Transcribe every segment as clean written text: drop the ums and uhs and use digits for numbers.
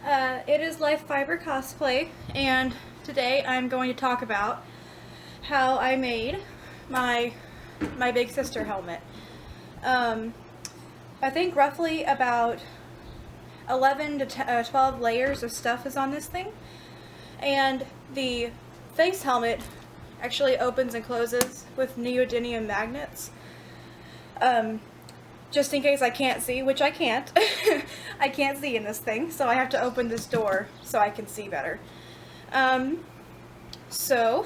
It is Life Fiber Cosplay, and today I'm going to talk about how I made my big sister helmet. I think roughly about 11 to 12 layers of stuff is on this thing, and the face helmet actually opens and closes with neodymium magnets. Just in case I can't see, which I can't. I can't see in this thing, so I have to open this door so I can see better. So,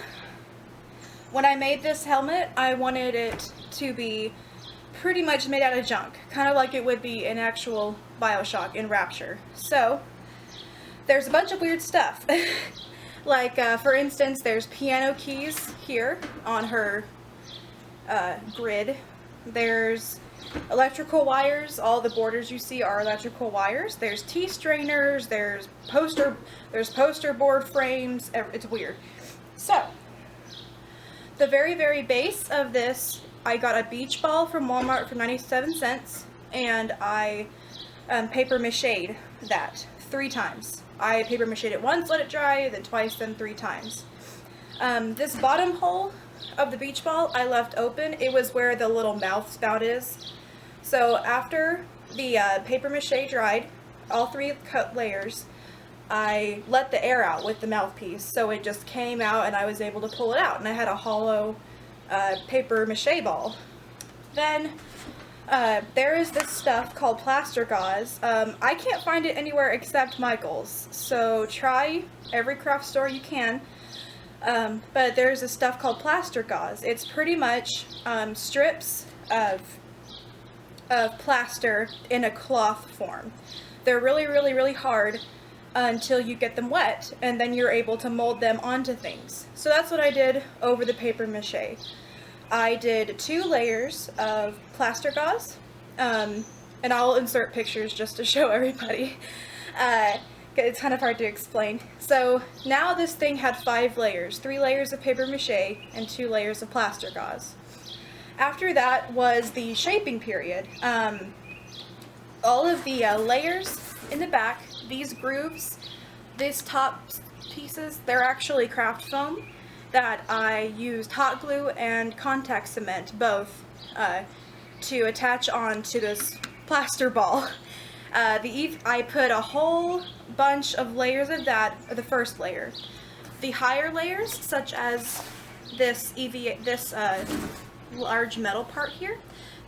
when I made this helmet, I wanted it to be pretty much made out of junk, kind of like it would be in actual Bioshock in Rapture. So, there's a bunch of weird stuff. Like, for instance, there's piano keys here on her grid. There's electrical wires. All the borders you see are electrical wires. There's T-strainers, there's poster board frames. It's weird. So, the very base of this, I got a beach ball from Walmart for 97 cents, and I paper mache'd that 3 times. I paper mache'd it once, let it dry, then twice, then 3 times. This bottom hole of the beach ball I left open. It was where the little mouth spout is. So after the paper mache dried, all 3 cut layers, I let the air out with the mouthpiece, so it just came out and I was able to pull it out, and I had a hollow paper mache ball. Then there is this stuff called plaster gauze. I can't find it anywhere except Michael's, so try every craft store you can. But there's this stuff called plaster gauze. It's pretty much strips of plaster in a cloth form. They're really hard until you get them wet, and then you're able to mold them onto things. So that's what I did over the paper mache. I did 2 layers of plaster gauze, and I'll insert pictures just to show everybody. It's kind of hard to explain. So now this thing had 5 layers, 3 layers of paper mache and 2 layers of plaster gauze. After that was the shaping period. All of the layers in the back, these grooves, these top pieces, they're actually craft foam that I used hot glue and contact cement, both, to attach onto this plaster ball. I put a whole bunch of layers of that, the first layer. The higher layers, such as this large metal part here,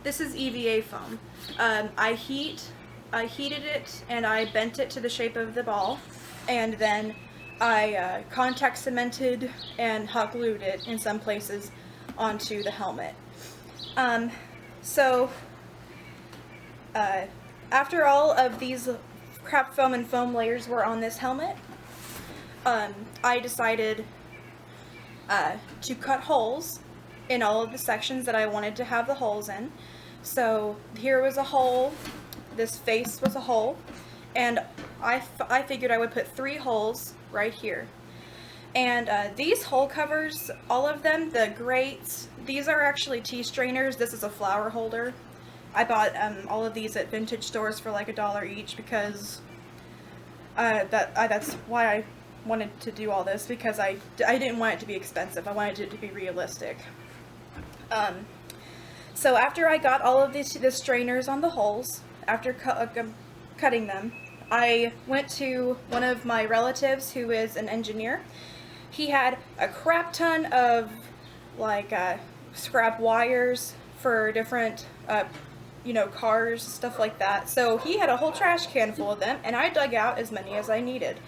this is EVA foam. I heated it and I bent it to the shape of the ball, and then I contact cemented and hot glued it in some places onto the helmet. After all of these craft foam and foam layers were on this helmet, I decided to cut holes in all of the sections that I wanted to have the holes in. So here was a hole, this face was a hole, and I figured I would put 3 holes right here. And these hole covers, all of them, the grates, these are actually T-strainers. This is a flower holder. I bought all of these at vintage stores for like $1 each because that's why I wanted to do all this, because I didn't want it to be expensive. I wanted it to be realistic. So after I got all of the strainers on the holes, after cutting them, I went to one of my relatives who is an engineer. He had a crap ton of like scrap wires for different cars, stuff like that. So he had a whole trash can full of them, and I dug out as many as I needed.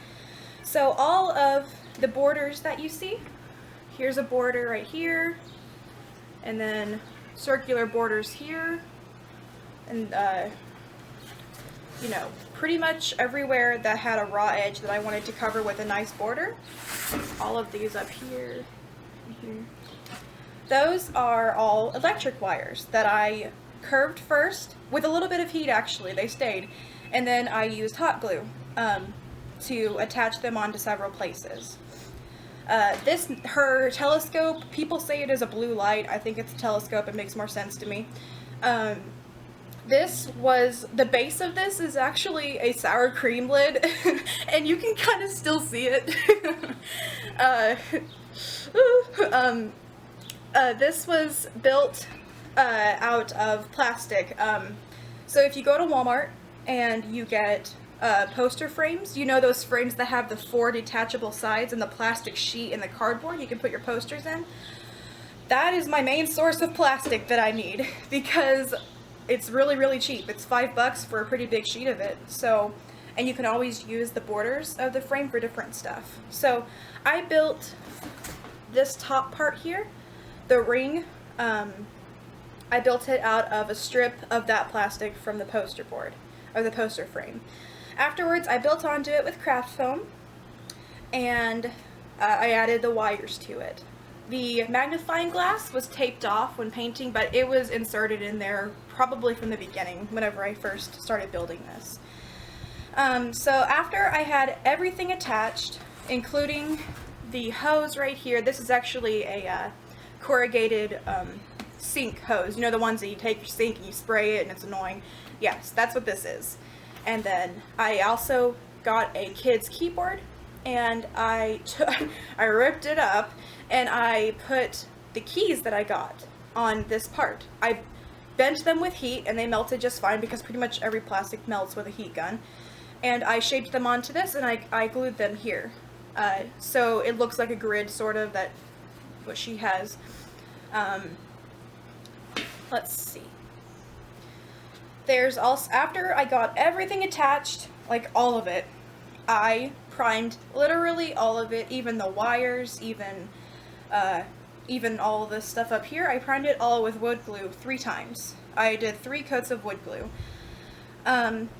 So all of the borders that you see, here's a border right here, and then circular borders here, and pretty much everywhere that had a raw edge that I wanted to cover with a nice border. All of these up here and here. Those are all electric wires that I curved first with a little bit of heat. Actually, they stayed, and then I used hot glue to attach them onto several places. Her telescope, people say it is a blue light. I think it's a telescope. It makes more sense to me. This was, the base of this is actually a sour cream lid, and you can kind of still see it. This was built out of plastic. So if you go to Walmart and you get poster frames, you know those frames that have the 4 detachable sides and the plastic sheet and the cardboard you can put your posters in? That is my main source of plastic that I need, because it's really, really cheap. It's $5 for a pretty big sheet of it. So, and you can always use the borders of the frame for different stuff. So I built this top part here, the ring. I built it out of a strip of that plastic from the poster board, or the poster frame. Afterwards, I built onto it with craft foam, and I added the wires to it. The magnifying glass was taped off when painting, but it was inserted in there probably from the beginning, whenever I first started building this. So after I had everything attached, including the hose right here, this is actually a corrugated sink hose. You know, the ones that you take your sink and you spray it and it's annoying? Yes, that's what this is. And then I also got a kid's keyboard, and I ripped it up, and I put the keys that I got on this part. I bent them with heat, and they melted just fine, because pretty much every plastic melts with a heat gun. And I shaped them onto this, and I glued them here. So it looks like a grid, sort of, that what she has. Let's see. There's also, after I got everything attached, like all of it, I primed literally all of it, even the wires, even all this stuff up here. I primed it all with wood glue 3 times. I did 3 coats of wood glue.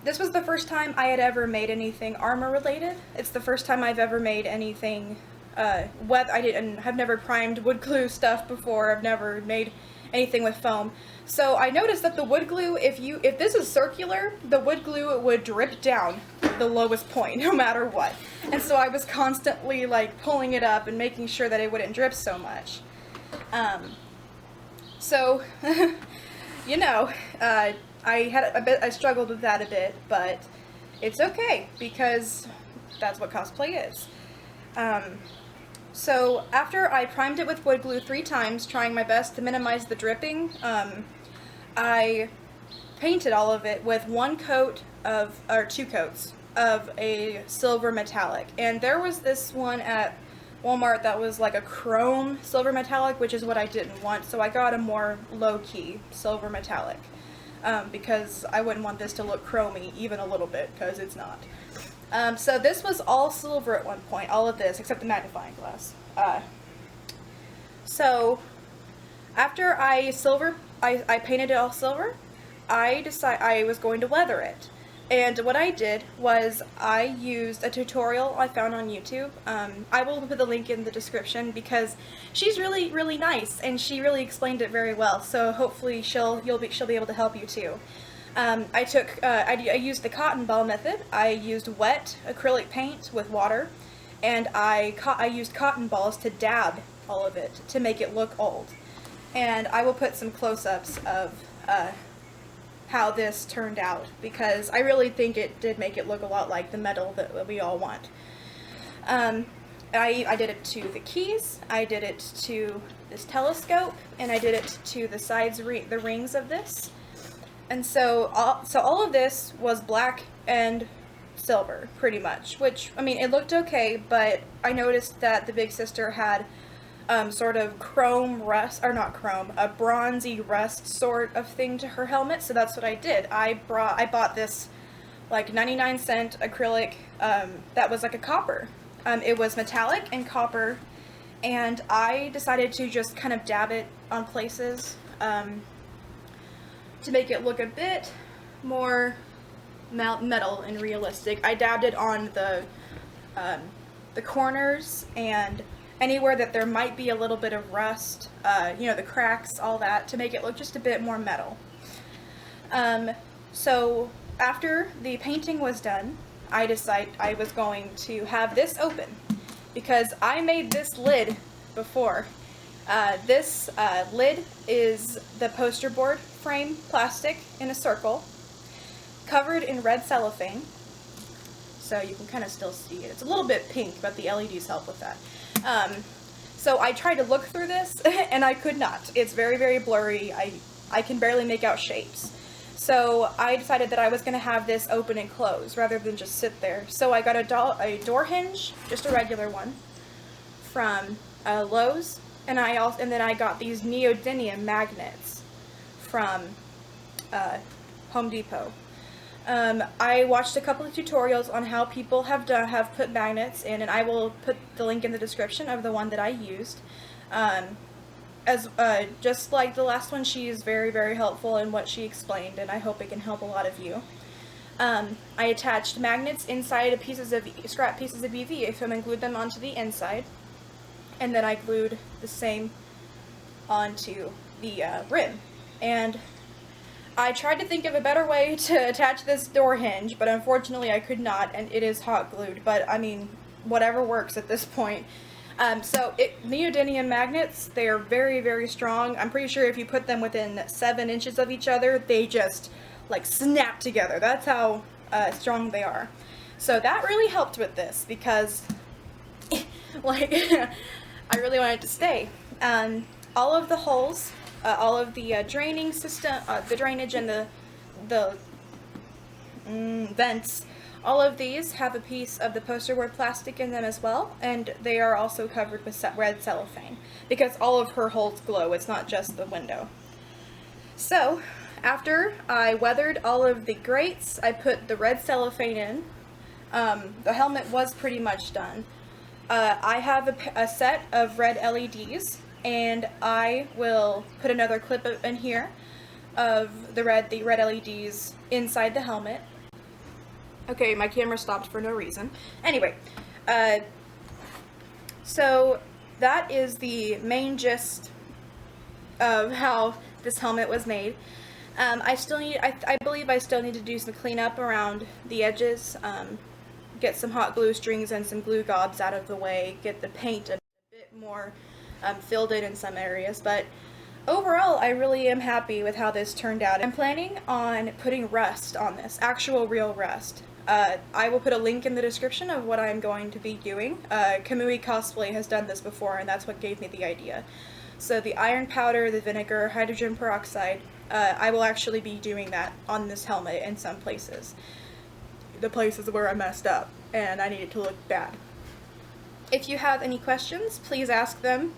This was the first time I had ever made anything armor related. It's the first time I've ever made anything I've never primed wood glue stuff before. I've never made anything with foam. So I noticed that the wood glue, if this is circular, the wood glue would drip down the lowest point no matter what. And so I was constantly like pulling it up and making sure that it wouldn't drip so much. You know, I struggled with that a bit, but it's okay, because that's what cosplay is. So after I primed it with wood glue 3 times, trying my best to minimize the dripping, I painted all of it with 2 coats of a silver metallic. And there was this one at Walmart that was like a chrome silver metallic, which is what I didn't want, so I got a more low-key silver metallic, because I wouldn't want this to look chromy even a little bit, because it's not. So this was all silver at one point, all of this, except the magnifying glass. So after I painted it all silver, I decided I was going to leather it. And what I did was I used a tutorial I found on YouTube. I will put the link in the description, because she's really, really nice, and she really explained it very well. So hopefully she'll be able to help you too. I used the cotton ball method. I used wet acrylic paint with water, and I used cotton balls to dab all of it to make it look old. And I will put some close-ups of how this turned out, because I really think it did make it look a lot like the metal that we all want. I did it to the keys, I did it to this telescope, and I did it to the sides, the rings of this. And so all of this was black and silver, pretty much, which, I mean, it looked okay, but I noticed that the big sister had sort of chrome rust, or not chrome, a bronzy rust sort of thing to her helmet, so that's what I did. I bought this like 99-cent acrylic that was like a copper. It was metallic and copper, and I decided to just kind of dab it on places to make it look a bit more metal and realistic. I dabbed it on the corners and anywhere that there might be a little bit of rust, you know, the cracks, all that, to make it look just a bit more metal. So after the painting was done, I decided I was going to have this open, because I made this lid before. This lid is the poster board frame plastic in a circle, covered in red cellophane. So you can kind of still see it. It's a little bit pink, but the LEDs help with that. So I tried to look through this, and I could not. It's very, very blurry. I can barely make out shapes. So I decided that I was going to have this open and close rather than just sit there. So I got a door hinge, just a regular one, from Lowe's, and then I got these neodymium magnets from Home Depot. I watched a couple of tutorials on how people have put magnets in, and I will put the link in the description of the one that I used. Just like the last one, she is very, very helpful in what she explained, and I hope it can help a lot of you. I attached magnets inside scrap pieces of EVA film and glued them onto the inside, and then I glued the same onto the rim. And I tried to think of a better way to attach this door hinge, but unfortunately I could not, and it is hot glued, but I mean, whatever works at this point. Neodymium magnets, they are very, very strong. I'm pretty sure if you put them within 7 inches of each other, they just like snap together. That's how strong they are. So that really helped with this because like I really wanted to stay. All of the holes, all of the draining system, the drainage and the vents, all of these have a piece of the poster board plastic in them as well, and they are also covered with red cellophane because all of her holes glow. It's not just the window. So after I weathered all of the grates, I put the red cellophane in. The helmet was pretty much done. I have a set of red LEDs, and I will put another clip in here of the red LEDs inside the helmet. Okay, my camera stopped for no reason. Anyway, so that is the main gist of how this helmet was made. I believe I still need to do some cleanup around the edges, get some hot glue strings and some glue gobs out of the way, get the paint a bit more filled in some areas, but overall I really am happy with how this turned out. I'm planning on putting rust on this, actual real rust. I will put a link in the description of what I'm going to be doing. Kamui Cosplay has done this before, and that's what gave me the idea. So the iron powder, the vinegar, hydrogen peroxide, I will actually be doing that on this helmet in some places. The places where I messed up, and I need it to look bad. If you have any questions, please ask them.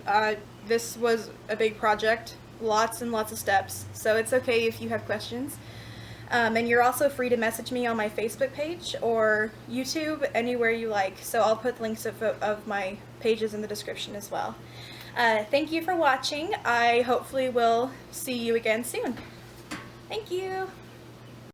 This was a big project, lots and lots of steps, so it's okay if you have questions. And you're also free to message me on my Facebook page or YouTube, anywhere you like. So I'll put links of my pages in the description as well. Thank you for watching. I hopefully will see you again soon. Thank you.